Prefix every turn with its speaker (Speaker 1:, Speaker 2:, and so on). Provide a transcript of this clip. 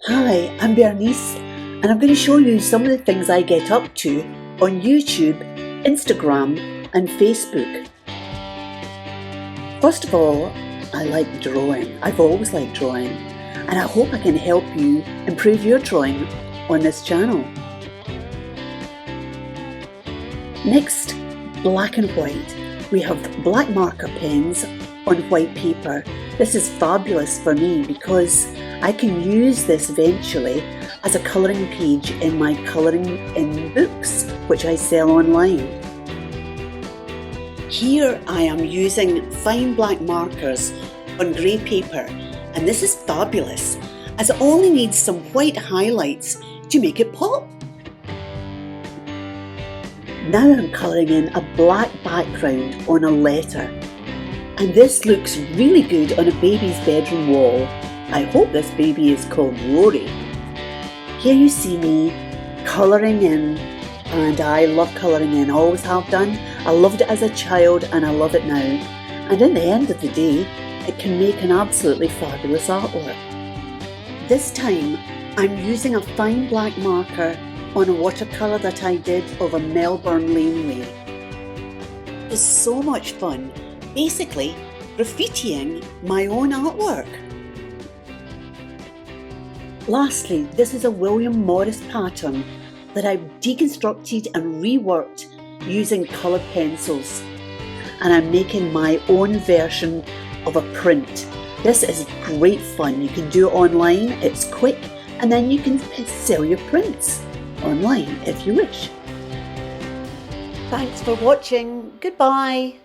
Speaker 1: Hi, I'm Bernice, and I'm going to show you some of the things I get up to on YouTube, Instagram, and Facebook. First of all, I like drawing. I've always liked drawing, and I hope I can help you improve your drawing on this channel. Next, black and white. We have black marker pens on white paper. This is fabulous for me because I can use this eventually as a colouring page in my colouring in books, which I sell online. Here I am using fine black markers on grey paper, and this is fabulous as it only needs some white highlights to make it pop. Now I'm colouring in a black background on a letter, and this looks really good on a baby's bedroom wall. I hope this baby is called Rory. Here you see me colouring in, and I love colouring in, always have done. I loved it as a child and I love it now. And in the end of the day, it can make an absolutely fabulous artwork. This time, I'm using a fine black marker on a watercolour that I did of a Melbourne laneway. It's so much fun, basically graffitiing my own artwork. Lastly, this is a William Morris pattern that I've deconstructed and reworked using coloured pencils, and I'm making my own version of a print. This is great fun. You can do it online, it's quick, and then you can sell your prints online if you wish. Thanks for watching. Goodbye.